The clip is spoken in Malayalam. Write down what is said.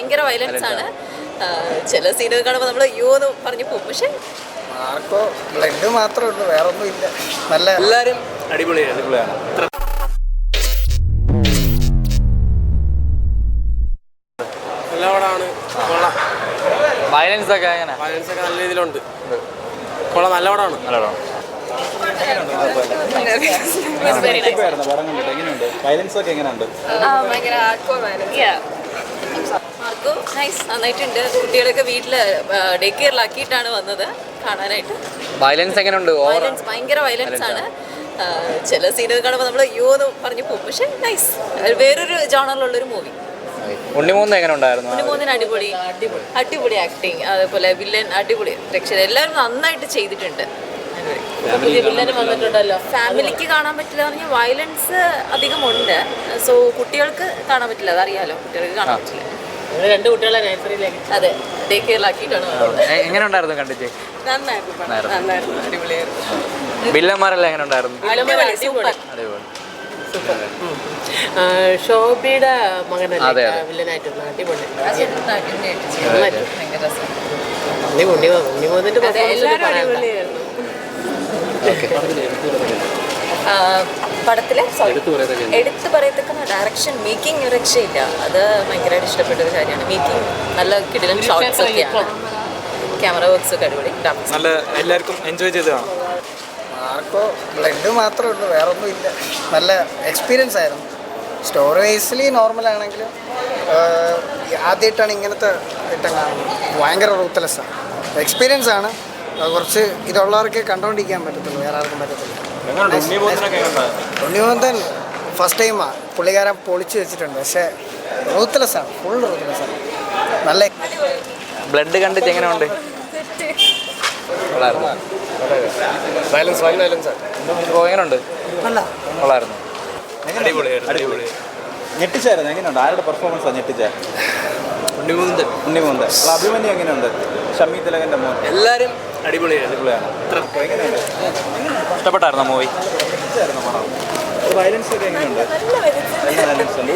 ഭയങ്കര വയലൻസ് ആണ്. ചില സീനുകൾ കാണുമ്പോൾ നമ്മൾ അയ്യോ എന്ന് പറഞ്ഞു പോകും. പക്ഷെ ആർക്കോ ബ്ലഡ് മാത്രമേ ഉള്ളൂ, വേറെ ഒന്നും ഇല്ല. നല്ല എല്ലാവരും അടിപൊളിയാണ്. നല്ല പടമാണ്. കൊള്ളാം. വയലൻസ് ഒക്കെ നല്ല രീതിയിലുണ്ട്. കൊള്ളാം, നല്ല പടമാണ്. നന്നായിട്ടുണ്ട്. കുട്ടികളൊക്കെ വീട്ടില് ഡേ കെയറിലാക്കിയിട്ടാണ് വന്നത് കാണാനായിട്ട്. വയലൻസ് എങ്ങനെയുണ്ട്? വയലൻസ് ഭയങ്കര വയലൻസ് ആണ്. ചില സീനുകൾ കാണുമ്പോൾ നമ്മൾ അയ്യോ എന്ന് പറഞ്ഞു പോകും. പക്ഷെ നൈസ്, വേറൊരു ജോണറിലുള്ളൊരു മൂവി. ഉണ്ണിമൂന്ന് എങ്ങനെ ഉണ്ടായിരുന്നു? ഉണ്ണിമൂന്നിന് അടിപൊളി ആക്ടിങ്, അതേപോലെ വില്ലൻ അടിപൊളി രക്ഷ, എല്ലാവരും നന്നായിട്ട് ചെയ്തിട്ടുണ്ട്. വില്ലന് വന്നിട്ടുണ്ടല്ലോ. ഫാമിലിക്ക് കാണാൻ പറ്റില്ല പറഞ്ഞാൽ വയലൻസ് അധികം ഉണ്ട്. സോ കുട്ടികൾക്ക് കാണാൻ പറ്റില്ല, അതറിയാലോ, കുട്ടികൾക്ക് കാണാൻ പറ്റില്ല. രണ്ട് കുട്ടികളെ നഴ്സറിയിലേക്ക് അതെ ഡേ കെയറിലാക്കിയിട്ടാണ്. എങ്ങനെ ഉണ്ടായിരുന്നു കണ്ടിട്ട്? നന്നായിരുന്നു, അടിപൊളിയായിരുന്നു. വില്ലന്മാരെല്ലാം എങ്ങനെ ഉണ്ടായിരുന്നു? സൂപ്പർ. ഷോബിയുടെ മകനല്ലേ വില്ലനായിട്ടുള്ള അടിപൊളി. ഉണ്ണിമൂന്നിന്റെ പടത്തിലെ എടുത്തു പറയത്തക്ക ഡയറക്ഷൻ, മേക്കിംഗ് രക്ഷയില്ല. അത് ഭയങ്കരമായിട്ട് ഇഷ്ടപ്പെട്ട ഒരു കാര്യമാണ്. മേക്കിംഗ് നല്ല കിടിലൻ ഷോട്ട്സ് ഒക്കെയാണ്. ക്യാമറ വർക്ക്സ് ഒക്കെ അടിപൊളി. നല്ല എല്ലാവർക്കും എൻജോയ് ചെയ്ത് കാണാം. ആർക്കോ ബ്ലഡ് മാത്രമേ ഉള്ളൂ, വേറെ ഒന്നും ഇല്ല. നല്ല എക്സ്പീരിയൻസ് ആയിരുന്നു. സ്റ്റോറി വൈസ്ലി നോർമലാണെങ്കിലും ആദ്യമായിട്ടാണ് ഇങ്ങനത്തെ ഐറ്റം കാണുന്നത്. ഭയങ്കര റൂത്ത്ലെസ്സാണ്. എക്സ്പീരിയൻസ് ആണ്. കുറച്ച് ഇതുള്ളവർക്ക് കണ്ടുകൊണ്ടിരിക്കാൻ പറ്റത്തുള്ളൂ, വേറെ ആർക്കും പറ്റത്തില്ല. ഉണ്ണിമൂന്തൻ ഫസ്റ്റ് ടൈമാണ് പുള്ളിക്കാരൻ പൊളിച്ച് വെച്ചിട്ടുണ്ട്. പക്ഷേ റൂത്ത്ലെസ്സാണ്, ഫുൾ റൂത്ത്ലെസ്സാണ്. നല്ല ബ്ലഡ് കണ്ടിട്ട് എങ്ങനെയുണ്ട്? എങ്ങനെയുണ്ട്? കൊള്ളായിരുന്നു. ഞെട്ടിച്ചായിരുന്നു. എങ്ങനെയുണ്ട്? ആരുടെ പെർഫോമൻസാണ് ഞെട്ടിച്ചാൽ? ഉണ്ണിമൂന്തൻ. അഭിമന്യു എങ്ങനെയുണ്ട്? ഷമ്മി തിലകൻ്റെ മോൻ. എല്ലാവരും അടിപൊളിയാണ്. എങ്ങനെയുണ്ട്? ഇഷ്ടപ്പെട്ടായിരുന്നോ മൂവി? വയലൻസ് ഒക്കെ എങ്ങനെയുണ്ട്? നല്ല വയലൻസ് ഉണ്ട്.